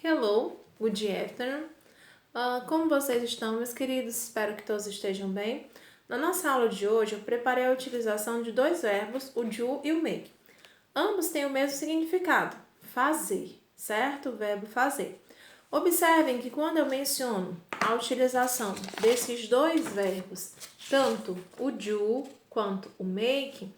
Hello, good afternoon. Como vocês estão, meus queridos? Espero que todos estejam bem. Na nossa aula de hoje, eu preparei a utilização de dois verbos, o do e o make. Ambos têm o mesmo significado, fazer, certo? O verbo fazer. Observem que quando eu menciono a utilização desses dois verbos, tanto o do quanto o make,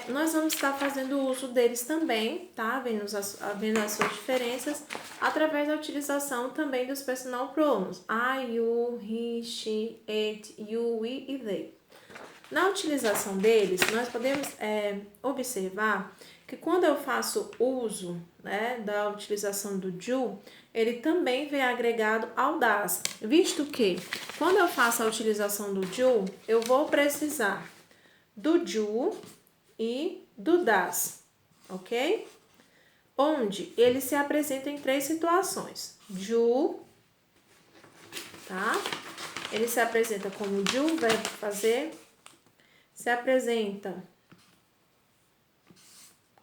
nós vamos estar fazendo uso deles também, tá? Vendo as suas diferenças, através da utilização também dos personal pronouns. I, you, he, she, it, you, we e they. Na utilização deles, nós podemos observar que quando eu faço uso, da utilização do do, ele também vem agregado ao das, visto que quando eu faço a utilização do do, eu vou precisar do do e do das, ok? Onde ele se apresenta em três situações. Do, tá? Ele se apresenta como do, verbo fazer, se apresenta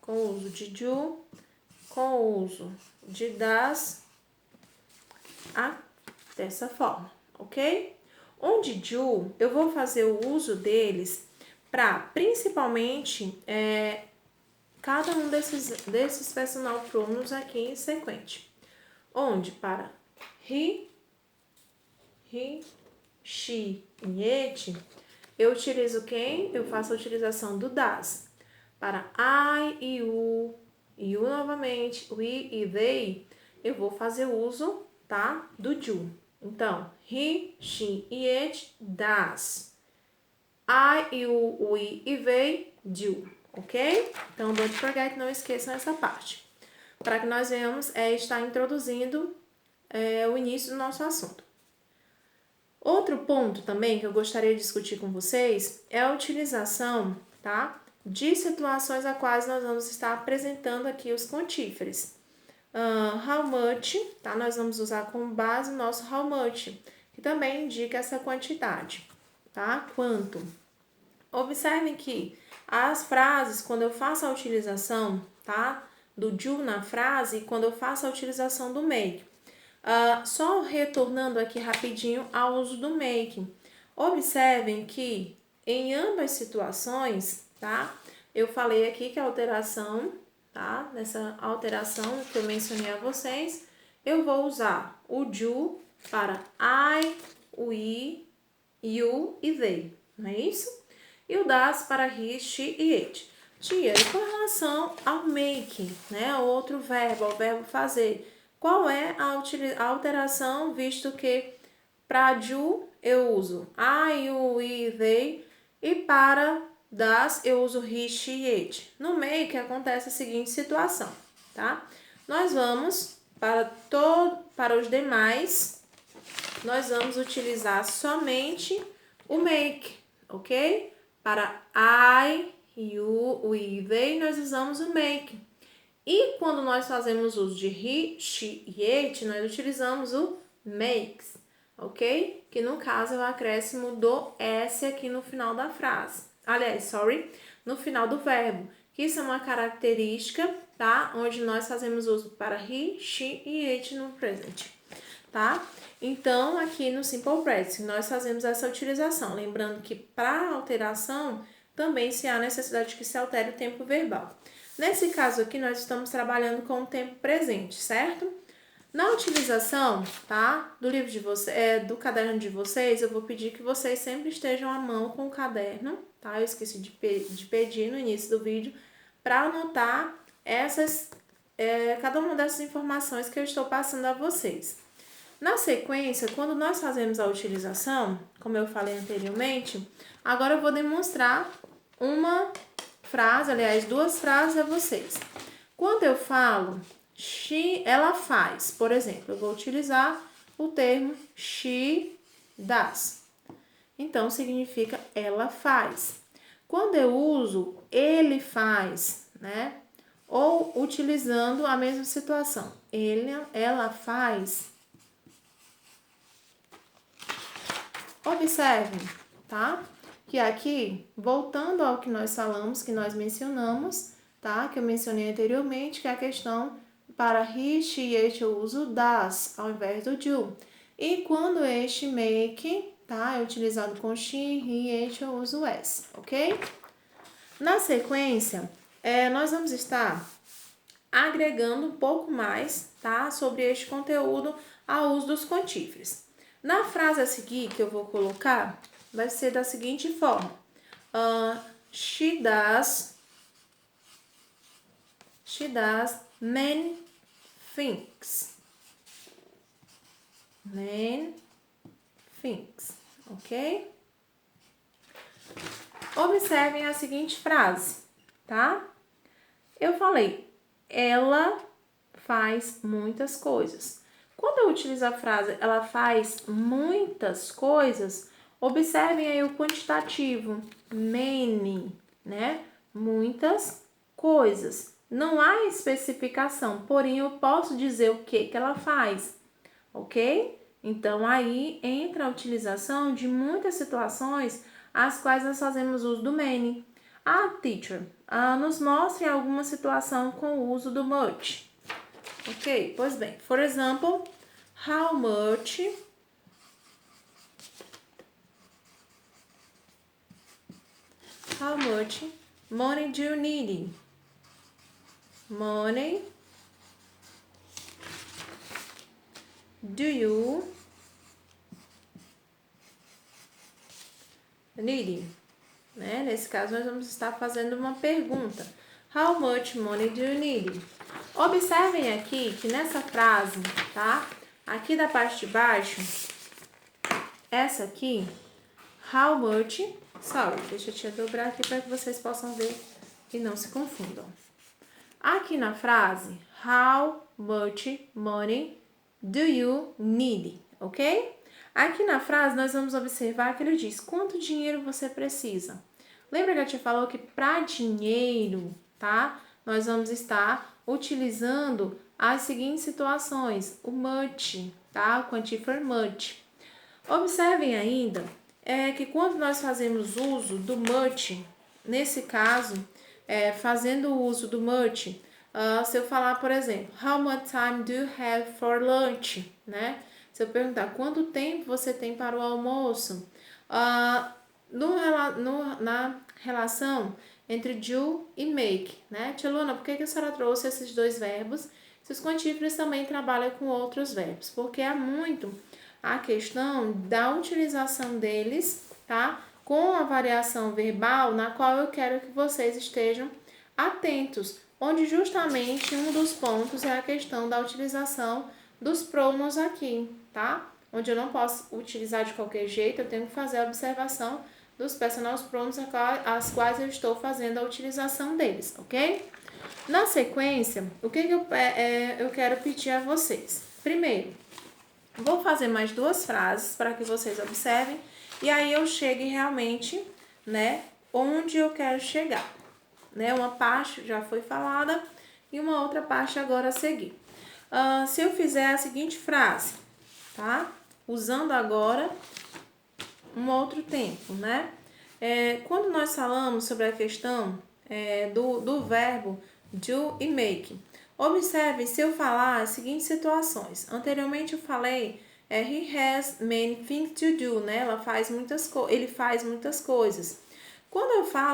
com o uso de do, com o uso de das, dessa forma, ok? Onde do, eu vou fazer o uso deles para, principalmente, cada um desses personal pronouns aqui em sequente. Onde para he, she e it, eu utilizo quem? Eu faço a utilização do das. Para I, you novamente, we e they, eu vou fazer uso, tá? Do do. Então, he, she e it, das. I, you, we e they, do. Ok? Então, don't forget, não esqueçam essa parte. Para que nós venhamos estar introduzindo o início do nosso assunto. Outro ponto também que eu gostaria de discutir com vocês é a utilização, tá? De situações a quais nós vamos estar apresentando aqui os contíferes. How much, tá? Nós vamos usar como base o nosso how much, que também indica essa quantidade, tá? Quanto. Observem que as frases, quando eu faço a utilização, tá? Do do na frase e quando eu faço a utilização do make. Só retornando aqui rapidinho ao uso do make. Observem que em ambas situações, tá? Eu falei aqui que a alteração, tá? Nessa alteração que eu mencionei a vocês, eu vou usar o do para I, we, you e they, não é isso? E o das para he, she e it. Tia, e com relação ao make, né? Outro verbo, ao verbo fazer. Qual é a alteração, visto que para do eu uso I, you, we, they, e para das eu uso he, she e it. No make acontece a seguinte situação, tá? Nós vamos, para os demais, nós vamos utilizar somente o make, ok? Para I, you, we, they, nós usamos o make. E quando nós fazemos uso de he, she e it, nós utilizamos o makes, ok? Que no caso é o acréscimo do S aqui no final da frase. Aliás, no final do verbo. Que isso é uma característica, tá? Onde nós fazemos uso para he, she e it no present, tá? Então, aqui no Simple Present, nós fazemos essa utilização. Lembrando que para alteração, também se há necessidade que se altere o tempo verbal. Nesse caso aqui, nós estamos trabalhando com o tempo presente, certo? Na utilização, tá? Do livro de vocês, do caderno de vocês, eu vou pedir que vocês sempre estejam à mão com o caderno, tá? Eu esqueci de pedir no início do vídeo, para anotar cada uma dessas informações que eu estou passando a vocês. Na sequência, quando nós fazemos a utilização, como eu falei anteriormente, agora eu vou demonstrar uma frase, aliás, duas frases a vocês. Quando eu falo ela faz, por exemplo, eu vou utilizar o termo she does. Então, significa ela faz. Quando eu uso ele faz, ou utilizando a mesma situação, ela faz. Observem, tá? Que aqui, voltando ao que nós falamos, que nós mencionamos, tá? Que eu mencionei anteriormente, que é a questão para he, she e it eu uso does ao invés do do. E quando este make, tá, é utilizado com she, he e it eu uso s, ok? Na sequência, nós vamos estar agregando um pouco mais, tá, sobre este conteúdo ao uso dos contíferes. Na frase a seguir que eu vou colocar, vai ser da seguinte forma. She does many things. Many things, ok? Observem a seguinte frase, tá? Eu falei, ela faz muitas coisas. Quando eu utilizo a frase, ela faz muitas coisas, observem aí o quantitativo, many, né? Muitas coisas. Não há especificação, porém eu posso dizer o que ela faz, ok? Então, aí entra a utilização de muitas situações as quais nós fazemos uso do many. Teacher, nos mostre alguma situação com o uso do much. Ok, pois bem. For example, how much money do you need? Money do you need? Né? Nesse caso, nós vamos estar fazendo uma pergunta. How much money do you need? Observem aqui que nessa frase, tá? Aqui da parte de baixo, essa aqui, how much, deixa eu te dobrar aqui para que vocês possam ver e não se confundam. Aqui na frase, how much money do you need, ok? Aqui na frase, nós vamos observar que ele diz, quanto dinheiro você precisa? Lembra que a tia falou que para dinheiro, tá? Nós vamos estar utilizando as seguintes situações, o much, tá? O quantifer much. Observem ainda que quando nós fazemos uso do much, nesse caso, fazendo o uso do much, se eu falar, por exemplo, how much time do you have for lunch, né? Se eu perguntar quanto tempo você tem para o almoço, na relação entre do e make, né? Tia Luna, por que a senhora trouxe esses dois verbos? Se os quantíferos também trabalham com outros verbos, porque há muito a questão da utilização deles, tá? Com a variação verbal, na qual eu quero que vocês estejam atentos, onde justamente um dos pontos é a questão da utilização dos pronouns aqui, tá? Onde eu não posso utilizar de qualquer jeito, eu tenho que fazer a observação dos personal pronouns as quais eu estou fazendo a utilização deles, ok? Na sequência, o que eu quero pedir a vocês? Primeiro, vou fazer mais duas frases para que vocês observem e aí eu chegue realmente, né, onde eu quero chegar, né? Uma parte já foi falada e uma outra parte agora a seguir. Se eu fizer a seguinte frase, tá? Usando agora um outro tempo, né? Quando nós falamos sobre a questão do verbo do e make, observe se eu falar as seguintes situações. Anteriormente eu falei he has many things to do, né? Ele faz muitas coisas. Quando eu falo